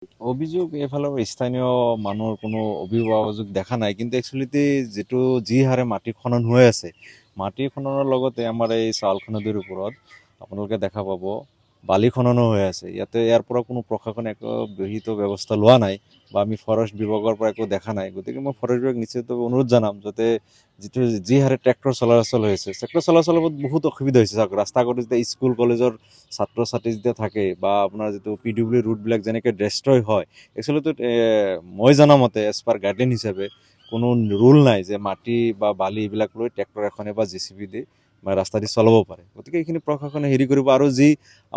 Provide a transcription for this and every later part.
অভিযোগ এফালৰ স্থানীয় মানুহৰ কোনো অভিযোগ দেখা নাই, কিন্তু একচুৱেলিতে যি হাৰে মাটি খনন হৈ আছে, মাটি খননৰ লগতে আমাৰ এই চাউলখ নদীৰ ওপৰত আপোনালোকে দেখা পাব বালি খননো হৈ আছে। ইয়াৰ পৰা কোনো প্ৰশাসনে একো বিহিত ব্যৱস্থা লোৱা নাই বা আমি ফৰেষ্ট বিভাগৰ পৰা একো দেখা নাই। গতিকে মই ফৰেষ্ট বিভাগ নিশ্চিতভাৱে অনুৰোধ জনাম যাতে যি হাৰে ট্ৰেক্টৰ চলাচল হৈ আছে, ট্ৰেক্টৰ চলাচলৰ বহুত অসুবিধা হৈছে। চাওক, ৰাস্তা ঘাটত যেতিয়া স্কুল কলেজৰ ছাত্ৰ ছাত্ৰী যেতিয়া থাকে বা আপোনাৰ যিটো PWD ৰুটবিলাক যেনেকৈ ডেষ্ট্ৰয় হয়, একচুৱেলিতো মই জনা মতে এজ পাৰ গাইডলাইন হিচাপে কোনো ৰুল নাই যে মাটি বা বালি এইবিলাক লৈ ট্ৰেক্টৰ এখনে বা JCB দি বা ৰাস্তা দি চলাব পাৰে। গতিকে এইখিনি প্ৰশাসনে হেৰি কৰিব। আৰু যি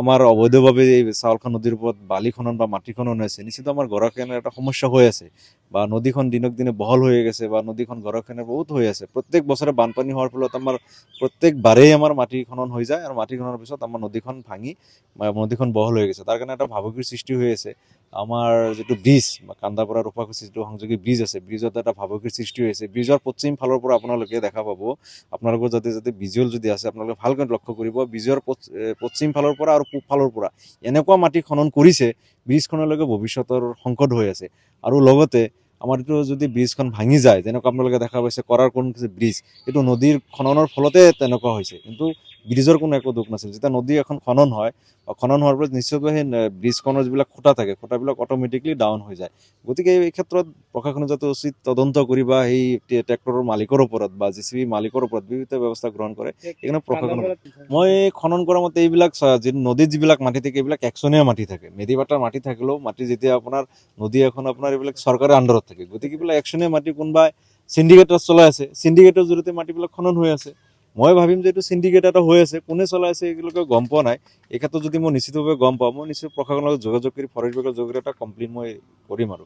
আমাৰ অবৈধভাৱে এই চাউলখন নদীৰ ওপৰত বালি খনন বা মাটি খনন হৈছে, নিশ্চিত আমাৰ গৰাখহনীয়াৰ এটা সমস্যা হৈ আছে বা নদীখন দিনক দিনে বহল হৈ গৈছে বা নদীখন গৰাখহনীয়া বহুত হৈ আছে। প্ৰত্যেক বছৰে বানপানী হোৱাৰ ফলত আমাৰ প্ৰত্যেকবাৰেই আমাৰ মাটি খনন হৈ যায় আৰু মাটি খননৰ পিছত আমাৰ নদীখন ভাঙি নদীখন বহল হৈ গৈছে। তাৰ কাৰণে এটা ভাবুকিৰ সৃষ্টি হৈ আছে। আমাৰ যিটো ব্ৰিজ বা কান্দাপাৰা ৰূপাকুছি যিটো সংযোগী ব্ৰিজ আছে, ব্ৰিজত এটা ভাবুকিৰ সৃষ্টি হৈছে। ব্ৰিজৰ পশ্চিম ফালৰ পৰা আপোনালোকে দেখা পাব, আপোনালোকৰ যাতে ভিজুৱেল যদি আছে আপোনালোকে ভালকৈ লক্ষ্য কৰিব, ব্ৰিজৰ পশ্চিম ফালৰ পৰা আৰু পূব ফালৰ পৰা এনেকুৱা মাটি খনন কৰিছে, ব্ৰিজখনলৈকে ভৱিষ্যতৰ সংকট হৈ আছে। আৰু লগতে আমাৰ এইটো যদি ব্ৰিজখন ভাঙি যায়, যেনেকুৱা আপোনালোকে দেখা পাইছে কৰাৰ কোন ব্ৰিজ, এইটো নদীৰ খননৰ ফলতে তেনেকুৱা হৈছে, কিন্তু ব্ৰিজৰ কোনো একো দুখ নাছিল। যেতিয়া নদী এখন খনন হয় বা খনন হোৱাৰ পিছত নিশ্চিতভাৱে সেই ব্ৰিজখনৰ যিবিলাক খুঁটা থাকে, খুঁটাবিলাক অট'মেটিকলি ডাউন হৈ যায়। গতিকে এই ক্ষেত্ৰত প্ৰশাসনে যাতে উচিত তদন্ত কৰি বা সেই ট্ৰেক্টৰৰ মালিকৰ ওপৰত বা JCB মালিকৰ ওপৰত বিহিত ব্যৱস্থা গ্ৰহণ কৰে। সেইকাৰণে প্ৰশাসন, মই খনন কৰা মতে এইবিলাক নদীত যিবিলাক মাটি থাকে এইবিলাক একচনীয়া মাটি থাকে। মেডিবাটাৰ মাটি থাকিলেও মাটি যেতিয়া আপোনাৰ নদী এখন আপোনাৰ এইবিলাক চৰকাৰৰ আণ্ডাৰত থাকে, গতিকে এইবিলাক একচনীয়া মাটি কোনোবাই চিণ্ডিকেটত চলাই আছে, চিণ্ডিকেটৰ জৰিয়তে মাটিবিলাক খনন হৈ আছে। মই ভাবিম যে এইটো চিণ্ডিকেট এটা হৈ আছে, কোনে চলাই আছে এইবিলাকে গম পোৱা নাই। এই ক্ষেত্ৰত যদি মই নিশ্চিতভাৱে গম পাওঁ, মই নিশ্চিত প্ৰশাসনৰ লগত যোগাযোগ কৰি ফৰেষ্ট বিভাগৰ জৰিয়তে এটা কমপ্লেইন মই কৰিম আৰু